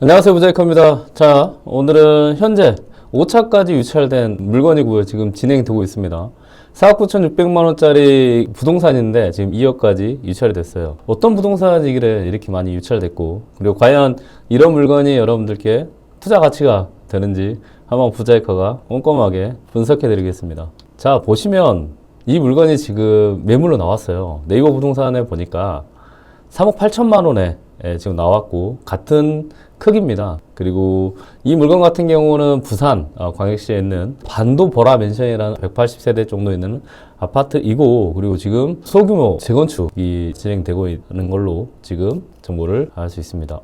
안녕하세요, 부자이커입니다. 자, 오늘은 현재 5차까지 유찰된 물건이고요. 지금 진행되고 있습니다. 4억 9,600만원짜리 부동산인데 지금 2억까지 유찰이 됐어요. 어떤 부동산이길래 이렇게 많이 유찰됐고, 그리고 과연 이런 물건이 여러분들께 투자 가치가 되는지 한번 부자이커가 꼼꼼하게 분석해 드리겠습니다. 자, 보시면 이 물건이 지금 매물로 나왔어요. 네이버 부동산에 보니까 3억 8천만 원에 지금 나왔고, 같은 크기입니다. 그리고 이 물건 같은 경우는 부산 광역시에 있는 반도보라 맨션이라는 180세대 정도 있는 아파트이고, 그리고 지금 소규모 재건축이 진행되고 있는 걸로 지금 정보를 알 수 있습니다.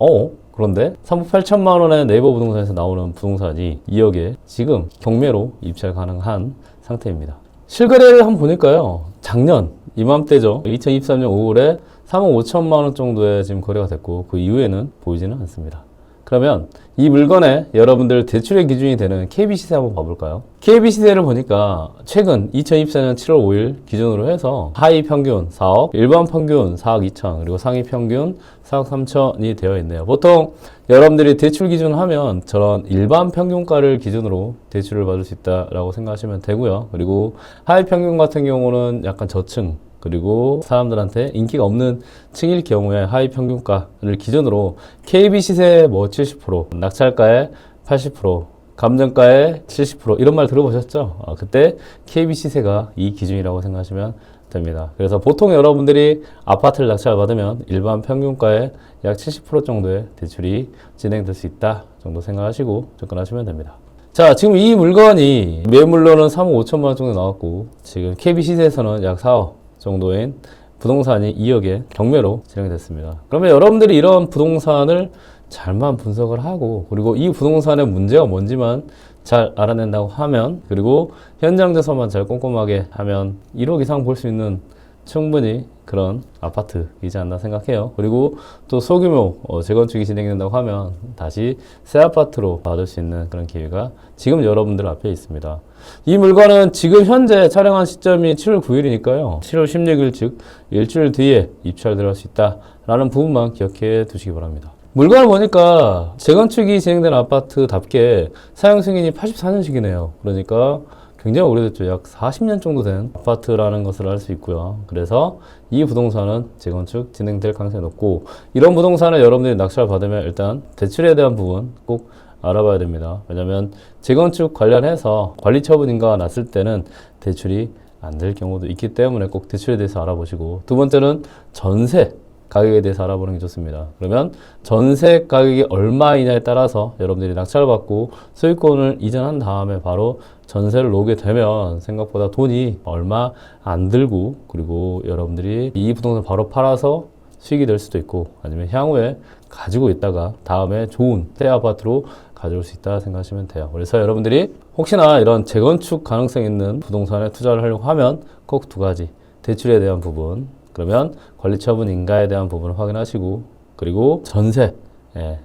그런데 3억 8천만 원의 네이버 부동산에서 나오는 부동산이 2억에 지금 경매로 입찰 가능한 상태입니다. 실거래를 한번 보니까요, 작년 이맘때죠. 2023년 5월에 3억 5천만 원 정도에 지금 거래가 됐고, 그 이후에는 보이지는 않습니다. 그러면 이 물건에 여러분들 대출의 기준이 되는 KB시세 한번 봐볼까요? KB시세를 보니까 최근 2024년 7월 5일 기준으로 해서 하위 평균 4억, 일반 평균 4억 2천, 그리고 상위 평균 4억 3천이 되어 있네요. 보통 여러분들이 대출 기준 하면 저런 일반 평균가를 기준으로 대출을 받을 수 있다라고 생각하시면 되고요. 그리고 하위 평균 같은 경우는 약간 저층, 그리고 사람들한테 인기가 없는 층일 경우에 하위 평균가를 기준으로 KB시세 뭐 70%, 낙찰가의 80%, 감정가의 70% 이런 말 들어보셨죠? 그때 KB시세가 이 기준이라고 생각하시면 됩니다. 그래서 보통 여러분들이 아파트를 낙찰 받으면 일반 평균가의 약 70% 정도의 대출이 진행될 수 있다 정도 생각하시고 접근하시면 됩니다. 자, 지금 이 물건이 매물로는 3억 5천만 원 정도 나왔고, 지금 KB시세에서는 약 4억 정도인 부동산이 2억에 경매로 진행됐습니다. 그러면 여러분들이 이런 부동산을 잘만 분석을 하고, 그리고 이 부동산의 문제가 뭔지만 잘 알아낸다고 하면, 그리고 현장 조사만 잘 꼼꼼하게 하면 1억 이상 볼 수 있는 충분히 그런 아파트이지 않나 생각해요. 그리고 또 소규모 재건축이 진행된다고 하면 다시 새 아파트로 받을 수 있는 그런 기회가 지금 여러분들 앞에 있습니다. 이 물건은 지금 현재 촬영한 시점이 7월 9일이니까요. 7월 16일 즉 일주일 뒤에 입찰 들어갈 수 있다라는 부분만 기억해 두시기 바랍니다. 물건을 보니까 재건축이 진행된 아파트답게 사용 승인이 84년식이네요. 그러니까 굉장히 오래됐죠. 약 40년 정도 된 아파트라는 것을 알 수 있고요. 그래서 이 부동산은 재건축 진행될 가능성이 높고, 이런 부동산을 여러분들이 낙찰 받으면 일단 대출에 대한 부분 꼭 알아봐야 됩니다. 왜냐하면 재건축 관련해서 관리 처분 인가가 났을 때는 대출이 안 될 경우도 있기 때문에 꼭 대출에 대해서 알아보시고, 두 번째는 전세 가격에 대해서 알아보는 게 좋습니다. 그러면 전세 가격이 얼마이냐에 따라서 여러분들이 낙찰을 받고 소유권을 이전한 다음에 바로 전세를 놓게 되면 생각보다 돈이 얼마 안 들고, 그리고 여러분들이 이 부동산을 바로 팔아서 수익이 될 수도 있고, 아니면 향후에 가지고 있다가 다음에 좋은 새 아파트로 가져올 수 있다 생각하시면 돼요. 그래서 여러분들이 혹시나 이런 재건축 가능성 있는 부동산에 투자를 하려고 하면 꼭 두 가지, 대출에 대한 부분, 그러면 관리처분 인가에 대한 부분을 확인하시고, 그리고 전세,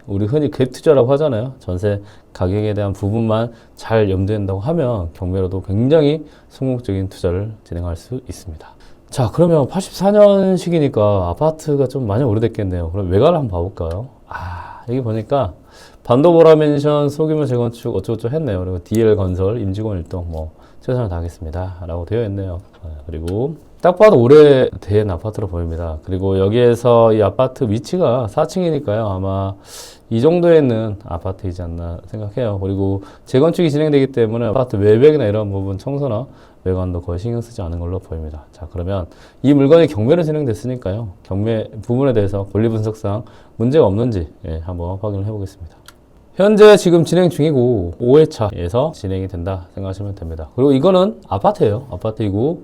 우리 흔히 갭 투자라고 하잖아요. 전세 가격에 대한 부분만 잘 염두에 둔다고 하면 경매로도 굉장히 성공적인 투자를 진행할 수 있습니다. 자, 그러면 84년식이니까 아파트가 좀 많이 오래됐겠네요. 그럼 외관을 한번 봐볼까요? 여기 보니까 반도보라 맨션 소규모 재건축 어쩌고저쩌고 했네요. 그리고 DL건설 임직원 일동 뭐 최선을 다하겠습니다 라고 되어 있네요. 그리고 딱 봐도 오래된 아파트로 보입니다. 그리고 여기에서 이 아파트 위치가 4층이니까요. 아마 이 정도에 있는 아파트이지 않나 생각해요. 그리고 재건축이 진행되기 때문에 아파트 외벽이나 이런 부분 청소나 외관도 거의 신경 쓰지 않은 걸로 보입니다. 자, 그러면 이 물건이 경매로 진행됐으니까요. 경매 부분에 대해서 권리 분석상 문제가 없는지 한번 확인을 해보겠습니다. 현재 지금 진행 중이고 5회차에서 진행이 된다 생각하시면 됩니다. 그리고 이거는 아파트예요. 아파트이고,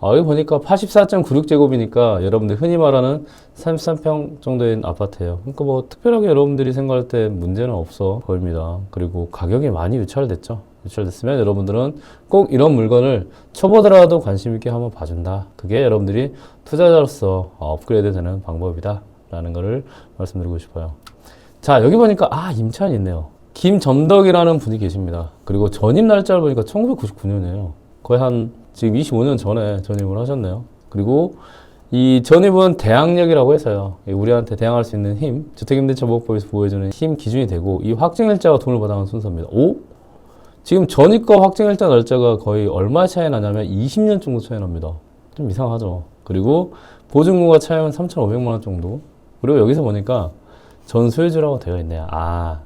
여기 보니까 84.96제곱이니까 여러분들 흔히 말하는 33평 정도인 아파트예요. 그러니까 뭐 특별하게 여러분들이 생각할 때 문제는 없어 보입니다. 그리고 가격이 많이 유찰됐죠. 유찰됐으면 여러분들은 꼭 이런 물건을 초보더라도 관심 있게 한번 봐준다. 그게 여러분들이 투자자로서 업그레이드 되는 방법이다 라는 거를 말씀드리고 싶어요. 자, 여기 보니까 임차인이 있네요. 김점덕이라는 분이 계십니다. 그리고 전입 날짜를 보니까 1999년이에요. 거의 한 지금 25년 전에 전입을 하셨네요. 그리고 이 전입은 대항력이라고 해서요. 우리한테 대항할 수 있는 힘, 주택임대차보호법에서 보여주는 힘 기준이 되고 이 확정일자가 돈을 받아가는 순서입니다. 오? 지금 전입과 확정일자 날짜가 거의 얼마 차이 나냐면 20년 정도 차이 납니다. 좀 이상하죠. 그리고 보증금과 차이면 3,500만 원 정도. 그리고 여기서 보니까 전소유주라고 되어 있네요. 아,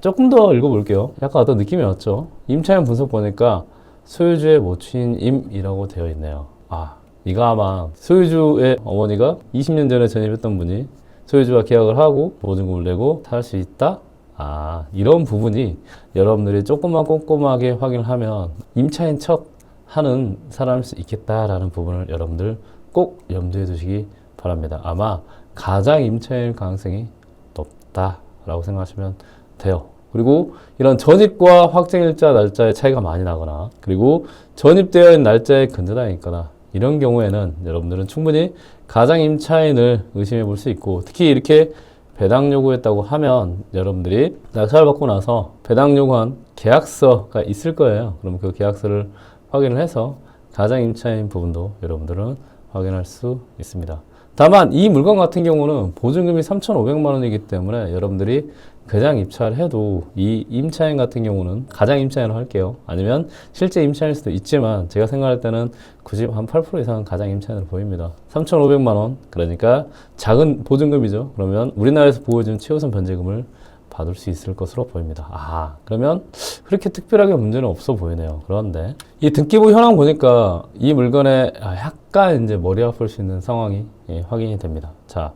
조금 더 읽어볼게요. 약간 어떤 느낌이 왔죠? 임차인 분석 보니까 소유주의 모친임이라고 되어 있네요. 아, 이거 아마 소유주의 어머니가 20년 전에 전입했던 분이 소유주와 계약을 하고 보증금을 내고 살 수 있다? 아, 이런 부분이 여러분들이 조금만 꼼꼼하게 확인을 하면 임차인 척 하는 사람일 수 있겠다라는 부분을 여러분들 꼭 염두에 두시기 바랍니다. 아마 가장 임차일 가능성이 높다라고 생각하시면 돼요. 그리고 이런 전입과 확정일자 날짜의 차이가 많이 나거나 그리고 전입되어 있는 날짜에 근저당이 있거나 이런 경우에는 여러분들은 충분히 가장 임차인을 의심해 볼 수 있고 특히 이렇게 배당 요구했다고 하면 여러분들이 낙찰을 받고 나서 배당 요구한 계약서가 있을 거예요. 그럼 그 계약서를 확인을 해서 가장 임차인 부분도 여러분들은 확인할 수 있습니다. 다만 이 물건 같은 경우는 보증금이 3,500만 원이기 때문에 여러분들이 그냥 입찰을 해도 이 임차인 같은 경우는 가장 임차인으로 할게요. 아니면 실제 임차인일 수도 있지만 제가 생각할 때는 굳이 한 8% 이상은 가장 임차인으로 보입니다. 3,500만 원 그러니까 작은 보증금이죠. 그러면 우리나라에서 보여준 최우선 변제금을 받을 수 있을 것으로 보입니다. 아, 그러면 그렇게 특별하게 문제는 없어 보이네요. 그런데 이 등기부 현황 보니까 이 물건에 약간 이제 머리 아플 수 있는 상황이 확인이 됩니다. 자,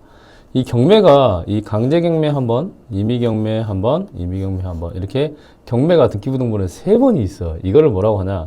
이 경매가 이 강제 경매 한 번, 임의 경매 한 번, 임의 경매 한 번 이렇게 경매가 등기부 등본에 3번이 있어요. 이거를 뭐라고 하냐?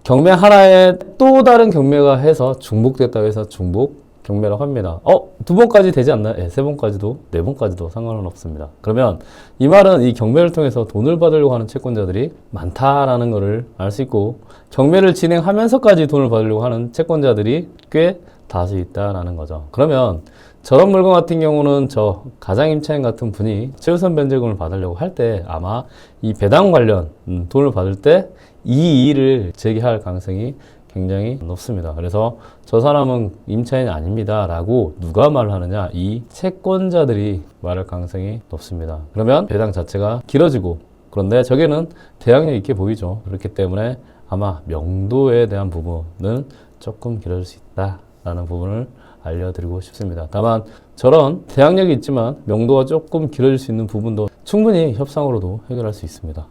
경매 하나에 또 다른 경매가 해서 중복됐다고 해서 중복 경매라고 합니다. 2번까지 되지 않나요? 네, 3번까지도, 4번까지도 상관은 없습니다. 그러면 이 말은 이 경매를 통해서 돈을 받으려고 하는 채권자들이 많다라는 것을 알 수 있고 경매를 진행하면서까지 돈을 받으려고 하는 채권자들이 꽤 다수 있다라는 거죠. 그러면 저런 물건 같은 경우는 저 가장 임차인 같은 분이 최우선 변제금을 받으려고 할 때 아마 이 배당 관련 돈을 받을 때 이 일을 제기할 가능성이 굉장히 높습니다. 그래서 저 사람은 임차인이 아닙니다 라고 누가 말을 하느냐? 이 채권자들이 말할 가능성이 높습니다. 그러면 배당 자체가 길어지고 그런데 저게는 대항력 있게 보이죠. 그렇기 때문에 아마 명도에 대한 부분은 조금 길어질 수 있다라는 부분을 알려드리고 싶습니다. 다만 저런 대항력이 있지만 명도가 조금 길어질 수 있는 부분도 충분히 협상으로도 해결할 수 있습니다.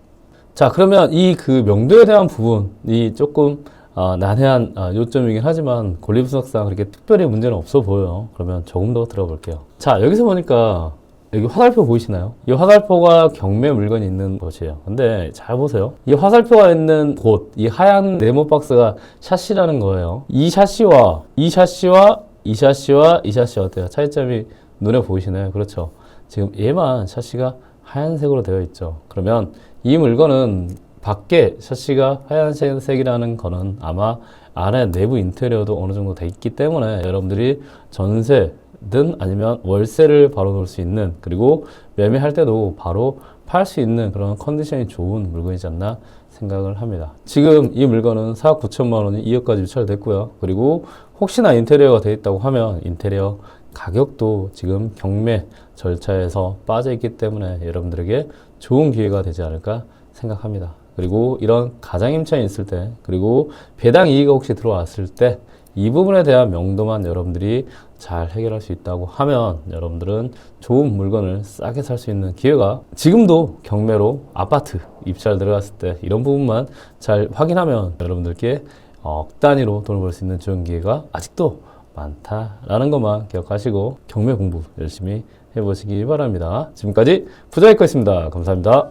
자, 그러면 이 그 명도에 대한 부분이 조금 난해한 요점이긴 하지만 권리분석상 그렇게 특별히 문제는 없어 보여요. 그러면 조금 더 들어볼게요. 자, 여기서 보니까 여기 화살표 보이시나요? 이 화살표가 경매 물건이 있는 곳이에요. 근데 잘 보세요. 이 화살표가 있는 곳, 이 하얀 네모 박스가 샤시라는 거예요. 이 샤시와 이 샤시와 이 샤시와 이 샤시 어때요? 차이점이 눈에 보이시나요? 그렇죠. 지금 얘만 샤시가 하얀색으로 되어 있죠. 그러면 이 물건은 밖에 샤시가 하얀색이라는 거는 아마 안에 내부 인테리어도 어느 정도 돼 있기 때문에 여러분들이 전세든 아니면 월세를 바로 놓을 수 있는 그리고 매매할 때도 바로 팔 수 있는 그런 컨디션이 좋은 물건이지 않나 생각을 합니다. 지금 이 물건은 4억 9천만 원이 2억까지 유찰됐고요. 그리고 혹시나 인테리어가 돼 있다고 하면 인테리어 가격도 지금 경매 절차에서 빠져 있기 때문에 여러분들에게 좋은 기회가 되지 않을까 생각합니다. 그리고 이런 가장 임차인이 있을 때 그리고 배당 이익이 혹시 들어왔을 때 이 부분에 대한 명도만 여러분들이 잘 해결할 수 있다고 하면 여러분들은 좋은 물건을 싸게 살 수 있는 기회가 지금도 경매로 아파트 입찰 들어갔을 때 이런 부분만 잘 확인하면 여러분들께 억 단위로 돈을 벌 수 있는 좋은 기회가 아직도 많다라는 것만 기억하시고 경매 공부 열심히 해보시기 바랍니다. 지금까지 부자이커였습니다. 감사합니다.